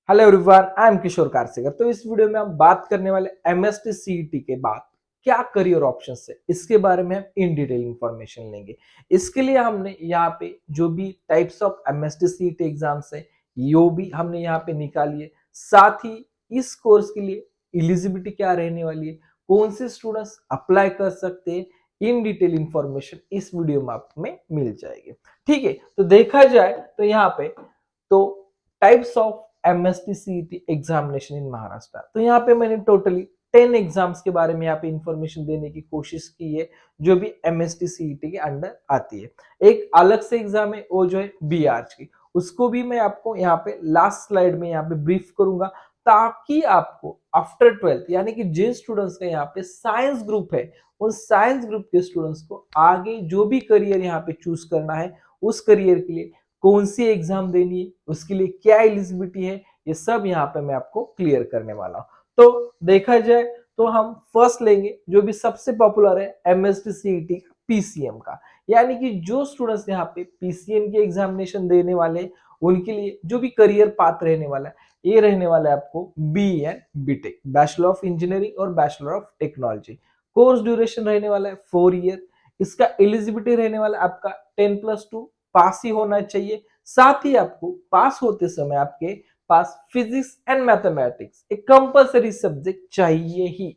Hello everyone, I am किशोर कारसेकर। तो इस video में हम बात करने वाले एमएसटी सीईटी के बाद क्या करियर ऑप्शंस है, इसके बारे में हम इन डिटेल इंफॉर्मेशन लेंगे। इसके लिए हमने यहाँ पे जो भी types of MST CET exams है यो भी हमने यहाँ पे निकाली है। साथ ही इस कोर्स के लिए एलिजिबिलिटी क्या रहने वाली है, कौन से स्टूडेंट्स अप्लाई कर सकते हैं, इन डिटेल इंफॉर्मेशन इस वीडियो में आप में मिल जाएगी। ठीक है, तो देखा जाए तो यहाँ पे तो types of MST CET examination in Maharashtra. तो यहाँ पे मैंने टोटली 10 एग्जाम्स के बारे में यहाँ पे इंफॉर्मेशन देने की कोशिश की है जो भी एमएसटी सीईटी के अंडर आती है। एक अलग से एग्जाम है वो जो है बीआरच की, उसको भी मैं आपको यहाँ पे लास्ट स्लाइड में यहाँ पे ब्रीफ करूंगा ताकि आपको आफ्टर 12th यानी कि जिन स्टूडेंट्स का यहाँ पे साइंस ग्रुप है उन साइंस ग्रुप के स्टूडेंट्स को आगे जो भी करियर यहाँ पे चूज करना है उस करियर के लिए कौन सी एग्जाम देनी है, उसके लिए क्या एलिजिबिलिटी है, ये सब यहाँ पे मैं आपको क्लियर करने वाला हूँ। तो देखा जाए तो हम फर्स्ट लेंगे जो भी सबसे पॉपुलर है एमएसटी सीईटी पीसीएम का, यानी कि जो स्टूडेंट्स यहाँ पे पीसीएम की एग्जामिनेशन देने वाले उनके लिए जो भी करियर पाथ रहने वाला है ये रहने वाला है आपको B and BTech, bachelor of engineering और bachelor of technology. Course duration रहने वाला है 4 ईयर। इसका एलिजिबिलिटी रहने वाला है आपका 10+2 पास ही होना चाहिए। साथ ही आपको पास होते समय आपके पास फिजिक्स एंड मैथमेटिक्स एक कंपलसरी सब्जेक्ट चाहिए ही,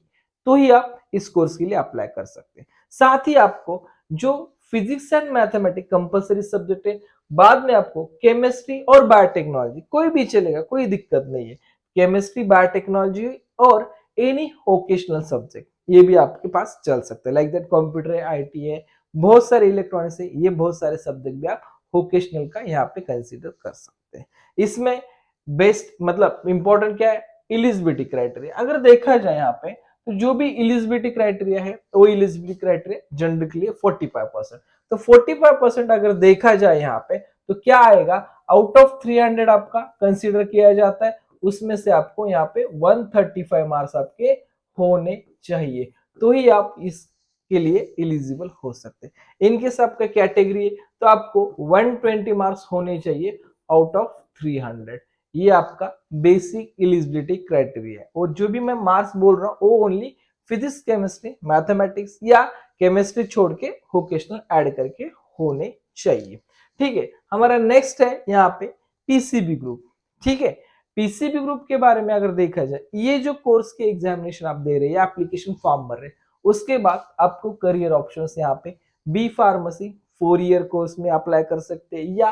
तो ही आप इस कोर्स के लिए अप्लाई कर सकते हैं। साथ ही आपको जो physics and mathematics compulsory subject है, बाद में आपको केमिस्ट्री और बायोटेक्नोलॉजी कोई भी चलेगा, कोई दिक्कत नहीं है। केमिस्ट्री, बायोटेक्नोलॉजी और एनी वोकेशनल सब्जेक्ट ये भी आपके पास चल सकता है, लाइक दैट कंप्यूटर है, आईटी है, बहुत सारे इलेक्ट्रॉनिक्स है, ये बहुत सारे सब्जेक्ट भी आप वोकेशनल का यहाँ पे कंसीडर कर सकते हैं। इसमें बेस्ट मतलब इंपॉर्टेंट क्या है, एलिजिबिलिटी क्राइटेरिया। अगर देखा जाए यहाँ पे तो जो भी एलिजिबिलिटी क्राइटेरिया है वो एलिजिबिलिटी क्राइटेरिया जेंडर के लिए 45%। तो 45% अगर देखा जाए यहाँ पे तो क्या आएगा, आउट ऑफ 300 आपका कंसीडर किया जाता है, उसमें से आपको यहाँ पे 135 मार्क्स आपके होने चाहिए, तो ही आप इस के लिए एलिजिबल हो सकते हैं। इनकेस आपका कैटेगरी है तो आपको 120 मार्क्स होने चाहिए आउट ऑफ 300। ये आपका बेसिक एलिजिबिलिटी क्राइटेरिया है, और जो भी मैं मार्क्स बोल रहा हूँ वो ओनली फिजिक्स, केमिस्ट्री, मैथमेटिक्स या केमिस्ट्री छोड़ के वोकेशनल ऐड करके होने चाहिए। ठीक है, हमारा नेक्स्ट है यहाँ पे पीसीबी ग्रुप। ठीक है, पीसीबी ग्रुप के बारे में अगर देखा जाए, ये जो कोर्स के एग्जामिनेशन आप दे रहे हैं या एप्लीकेशन फॉर्म भर रहे हैं, उसके बाद आपको करियर ऑप्शंस यहाँ पे बी फार्मेसी 4 ईयर कोर्स में अप्लाई कर सकते हैं, या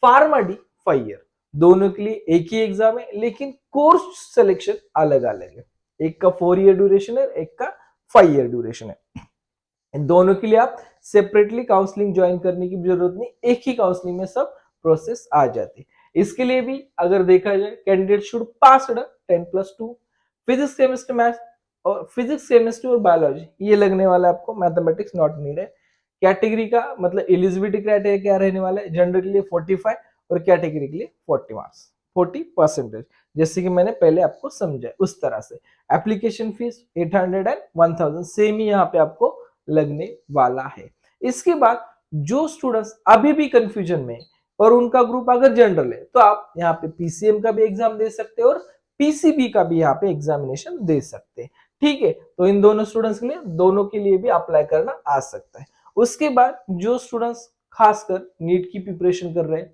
फार्मा डी 5 ईयर। दोनों के लिए एक ही एग्जाम है लेकिन कोर्स सिलेक्शन अलग अलग है, एक का 4 ईयर ड्यूरेशन है, एक का 5 ईयर ड्यूरेशन है। दोनों के लिए आप सेपरेटली काउंसलिंग ज्वाइन करने की जरूरत नहीं, एक ही काउंसलिंग में सब प्रोसेस आ जाती है। इसके लिए भी अगर देखा जाए candidate should pass 10+2 physics, chemistry, maths और फिजिक्स, केमिस्ट्री और बायोलॉजी ये लगने वाला है आपको, मैथमेटिक्स नॉट नीडेड। कैटेगरी का मतलब एलिजिबिलिटी क्राइटेरिया क्या रहने वाला है, जेंडर के लिए 45 और कैटेगरी के लिए 40 मार्क्स, 40%, जैसे कि मैंने पहले आपको समझाया उस तरह से। एप्लीकेशन फीस 800 एंड 1000 सेम ही यहाँ पे आपको लगने वाला है। इसके बाद जो स्टूडेंट्स अभी भी कंफ्यूजन में और उनका ग्रुप अगर जनरल है तो आप यहाँ पे पीसीएम का भी एग्जाम दे सकते हैं और पीसीबी का भी यहाँ पे एग्जामिनेशन दे सकते हैं। ठीक है, तो इन दोनों स्टूडेंट्स के लिए दोनों के लिए भी अप्लाई करना आ सकता है। उसके बाद जो स्टूडेंट्स खासकर नीट की प्रिपरेशन कर रहे हैं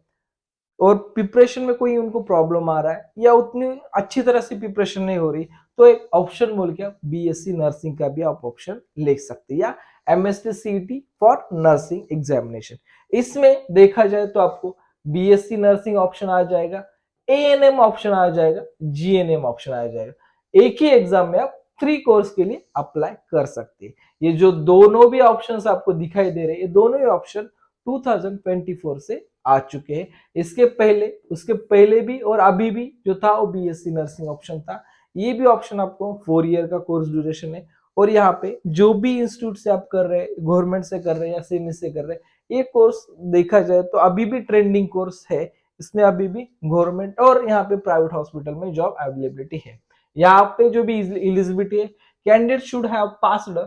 और प्रिपरेशन में कोई उनको प्रॉब्लम आ रहा है या उतनी अच्छी तरह से प्रिपरेशन नहीं हो रही, तो एक ऑप्शन बोल के आप बीएससी नर्सिंग का भी आप ऑप्शन ले सकते हैं, या MST CET for nursing examination. इसमें देखा जाए तो आपको बीएससी नर्सिंग ऑप्शन आ जाएगा, एएनएम ऑप्शन आ जाएगा, जीएनएम ऑप्शन आ जाएगा। एक ही एग्जाम में आप 3 कोर्स के लिए अप्लाई कर सकते हैं। ये जो दोनों भी ऑप्शंस आपको दिखाई दे रहे हैं, ये दोनों ही ऑप्शन 2024 से आ चुके हैं। इसके पहले, उसके पहले भी और अभी भी जो था वो बीएससी नर्सिंग ऑप्शन था। ये भी ऑप्शन आपको 4 ईयर का कोर्स ड्यूरेशन है, और यहाँ पे जो भी इंस्टीट्यूट से आप कर रहे हैं, गवर्नमेंट से कर रहे हैं या सेमी से कर रहे हैं, ये कोर्स देखा जाए तो अभी भी ट्रेंडिंग कोर्स है। इसमें अभी भी गवर्नमेंट और यहाँ पे प्राइवेट हॉस्पिटल में जॉब अवेलेबिलिटी है। यहाँ पे जो भी एलिजिबिलिटी है, कैंडिडेट शुड हैव पास्ड,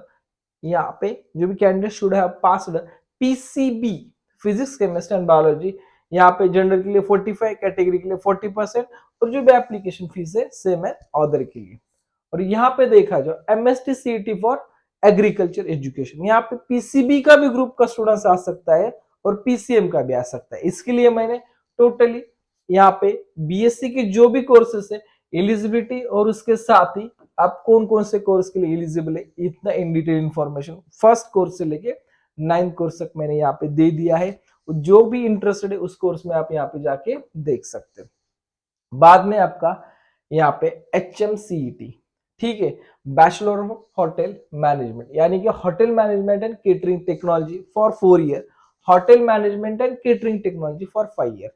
यहाँ पे जो भी candidate should have passed PCB physics, chemistry and biology. यहाँ पे जनरल के लिए 45, कैटेगरी के लिए 40%, और जो भी एप्लीकेशन फीस है सेम है अदर के लिए। और यहाँ पे देखा जाए MST CET for agriculture education, यहाँ पे पीसीबी का भी ग्रुप का स्टूडेंट्स आ सकता है और पीसीएम का भी आ सकता है। इसके लिए मैंने टोटली यहाँ पे बीएससी के जो भी कोर्सेस है एलिजिबिलिटी और उसके साथ ही आप कौन कौन से कोर्स के लिए एलिजिबल है इतना in detail information first course से लेके 9th कोर्स तक मैंने यहाँ पे दे दिया है। जो भी इंटरेस्टेड है उस कोर्स में आप यहाँ पे जाके देख सकते हैं। बाद में आपका यहाँ पे HMCET, ठीक है, बैचलर ऑफ होटल मैनेजमेंट, यानी कि hotel management and catering technology for 4 year, hotel management and catering technology for 5 year.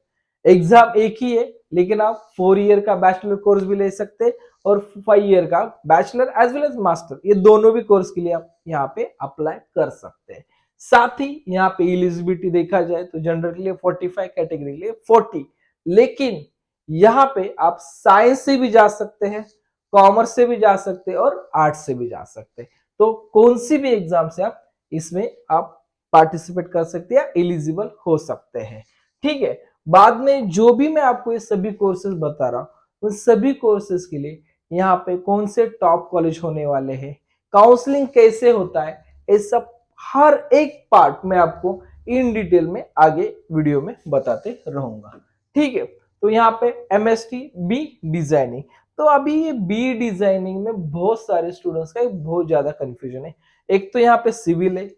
Exam एक ही है लेकिन आप 4 ईयर का बैचलर कोर्स भी ले सकते हैं और 5 ईयर का bachelor as well as master, ये दोनों भी कोर्स के लिए आप यहाँ पे अप्लाई कर सकते हैं। साथ ही यहाँ पे एलिजिबिलिटी देखा जाए तो जनरल के लिए 45, कैटेगरी के लिए 40, लेकिन यहाँ पे आप साइंस से भी जा सकते हैं, कॉमर्स से भी जा सकते हैं और आर्ट्स से भी जा सकते हैं। तो कौन सी भी एग्जाम से आप इसमें आप पार्टिसिपेट कर सकते हैं, एलिजिबल हो सकते हैं, ठीक है। बाद में जो भी मैं आपको ये सभी कोर्सेज बता रहा हूँ उन सभी कोर्सेज के लिए यहाँ पे कौन से टॉप कॉलेज होने वाले हैं, काउंसलिंग कैसे होता है, ये सब हर एक पार्ट में आपको इन डिटेल में आगे वीडियो में बताते रहूंगा, ठीक है। तो यहाँ पे एमएसटी बी डिजाइनिंग, तो अभी ये बी डिजाइनिंग में बहुत सारे स्टूडेंट्स का एक बहुत ज्यादा कंफ्यूजन है। एक तो यहाँ पे सिविल है,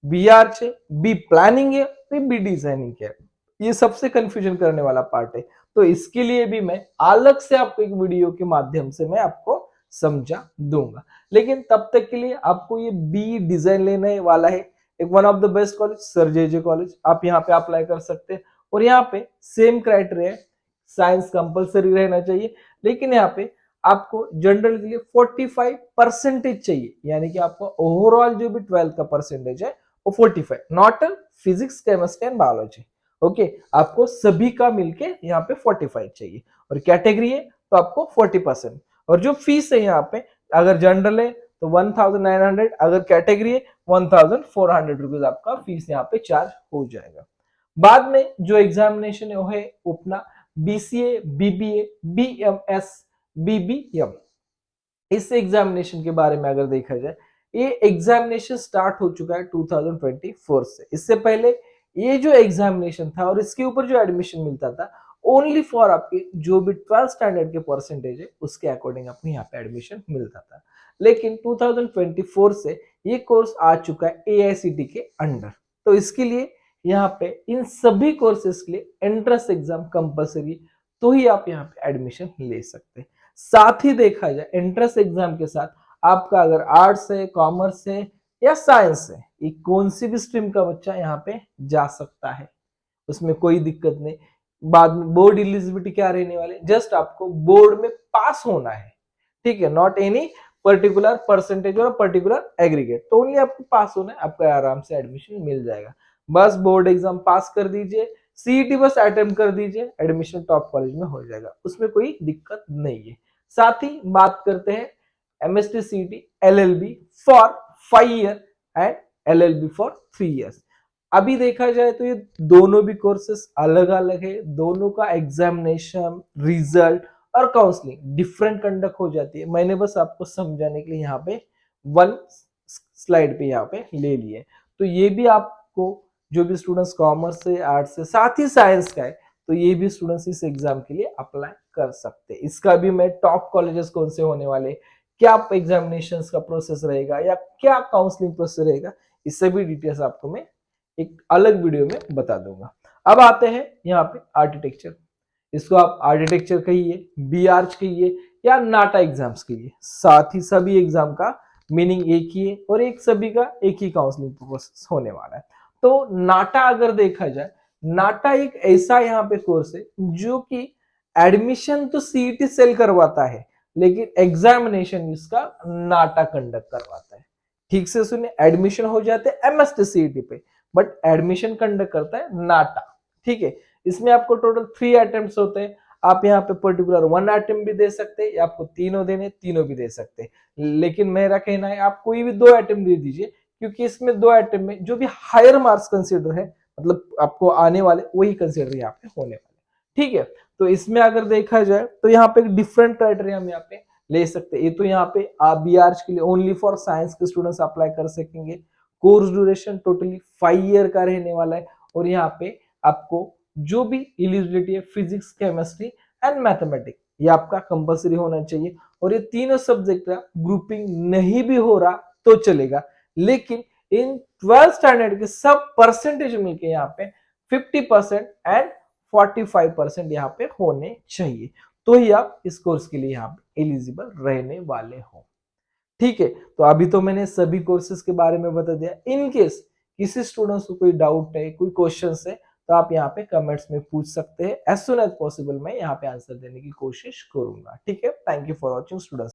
बी आर्च है, बी प्लानिंग है, बी डिजाइनिंग है, ये सबसे कंफ्यूजन करने वाला पार्ट है। तो इसके लिए भी मैं अलग से आपको एक वीडियो के माध्यम से मैं आपको समझा दूंगा, लेकिन तब तक के लिए आपको ये बी डिजाइन लेने वाला है। एक one of the best college sir J college, आप यहाँ पे अप्लाई कर सकते हैं। और यहाँ पे सेम क्राइटेरिया है, साइंस कंपलसरी रहना चाहिए, लेकिन यहाँ पे आपको जनरल के लिए 45% चाहिए, यानी कि आपको ओवरऑल जो भी 12th का परसेंटेज है वो 45, not physics chemistry and biology, okay. आपको सभी का मिलके यहाँ पे 45 चाहिए और कैटेगरी है तो आपको 40%। और जो फीस है यहाँ पे अगर जनरल है तो 1900, अगर कैटेगरी है 1400 रुपीज आपका फीस यहाँ पे चार्ज हो जाएगा। बाद में जो एग्जामिनेशन है वो है अपना बीसीए, बीबीए, बीएमएस, बीबीएम। इस एग्जामिनेशन के बारे में अगर देखा जाए ये एग्जामिनेशन स्टार्ट हो चुका है 2024 से। इससे पहले ये जो एग्जामिनेशन था और इसके ऊपर जो एडमिशन मिलता था ओनली फॉर आपके जो भी 12th स्टैंडर्ड के परसेंटेज है उसके अकॉर्डिंग आपको यहाँ पे एडमिशन मिलता था, लेकिन 2024 से ये कोर्स आ चुका है एआईसीटी के अंडर। तो इसके लिए यहाँ पे इन सभी कोर्सेज के लिए एंट्रेंस एग्जाम कंपलसरी, तो ही आप यहाँ पे एडमिशन ले सकते हैं। साथ ही देखा जाए एंट्रेंस एग्जाम के साथ आपका अगर आर्ट्स है, कॉमर्स है या साइंस है, ये कौन सी भी स्ट्रीम का बच्चा यहाँ पे जा सकता है, उसमें कोई दिक्कत नहीं। बाद में बोर्ड एलिजिबिलिटी क्या रहने वाले, जस्ट आपको बोर्ड में पास होना है, ठीक है, नॉट एनी पर्टिकुलर परसेंटेज और पर्टिकुलर एग्रीगेट, तो ओनली आपको पास होना है, आपका आराम से एडमिशन मिल जाएगा। बस बोर्ड एग्जाम पास कर दीजिए, सीईटी बस अटेम्प्ट कर दीजिए, एडमिशन टॉप कॉलेज में हो जाएगा, उसमें कोई दिक्कत नहीं है। साथ ही बात करते हैं MST CET LLB for 5 year and LLB for 3 years. अभी देखा जाए तो ये दोनों भी कोर्सेस अलग अलग है, दोनों का एग्जामिनेशन, रिजल्ट और काउंसलिंग डिफरेंट कंडक्ट हो जाती है। मैंने बस आपको समझाने के लिए यहाँ पे वन स्लाइड पे यहाँ पे ले लिए। तो ये भी आपको जो भी स्टूडेंट्स कॉमर्स से, आर्ट्स से, साथ ही साइंस का है, तो ये भी स्टूडेंट्स इस एग्जाम के लिए अप्लाई कर सकते हैं। इसका भी मैं टॉप कॉलेजेस कौन से होने वाले, क्या एग्जामिनेशंस का प्रोसेस रहेगा या क्या काउंसलिंग प्रोसेस रहेगा, इस सभी डिटेल्स आपको मैं एक अलग वीडियो में बता दूंगा। अब आते हैं यहाँ पे आर्किटेक्चर, इसको आप आर्किटेक्चर कहिए, बी आर्च कहिए या नाटा एग्जाम्स कहिए, साथ ही सभी एग्जाम का मीनिंग एक ही है और एक सभी का एक ही काउंसलिंग प्रोसेस होने वाला है। तो नाटा अगर देखा जाए, नाटा एक ऐसा यहाँ पे कोर्स है जो कि एडमिशन तो सीईटी सेल करवाता है लेकिन एग्जामिनेशन इसका नाटा कंडक्ट करवाता है। ठीक से सुनिए, एडमिशन हो जाते हैं एमएसटी सीईटी पे बट एडमिशन कंडक्ट करता है नाटा, ठीक है। इसमें आपको टोटल 3 अटेम्प्ट्स होते हैं, आप यहाँ पे पर्टिकुलर 1 अटेम्प्ट भी दे सकते हैं या आपको तीनों देने, तीनों भी दे सकते हैं, लेकिन मेरा कहना है आप कोई भी 2 अटेम्प्ट दे दीजिए, क्योंकि इसमें 2 अटेम्प्ट में जो भी हायर मार्क्स कंसिडर है, मतलब आपको आने वाले वही कंसिडर यहाँ पे होने वाले, ठीक है। तो इसमें अगर देखा जाए तो यहाँ पे एक डिफरेंट क्राइटेरिया हम यहाँ पे ले सकते हैं। ये तो यहाँ पे BR के लिए ओनली फॉर साइंस के स्टूडेंट्स अप्लाई कर सकेंगे। कोर्स ड्यूरेशन टोटली 5 ईयर का रहने वाला है और यहाँ पे आपको जो भी एलिजिबिलिटी है फिजिक्स, केमिस्ट्री एंड मैथमेटिक्स ये आपका कंपलसरी होना चाहिए। और ये तीनों सब्जेक्ट का ग्रुपिंग नहीं भी हो रहा तो चलेगा, लेकिन इन 12th स्टैंडर्ड के सब परसेंटेज मिलके यहाँ पे 50% एंड 45% यहाँ पे होने चाहिए, तो ही आप इस कोर्स के लिए यहाँ पे एलिजिबल रहने वाले हो। ठीक है, तो अभी तो मैंने सभी कोर्सेज के बारे में बता दिया। इन केस किसी स्टूडेंट्स को कोई डाउट है, कोई क्वेश्चन है, तो आप यहाँ पे कमेंट्स में पूछ सकते हैं। एज सुन एज पॉसिबल मैं यहाँ पे आंसर देने की कोशिश करूंगा। ठीक है, thank you for watching students.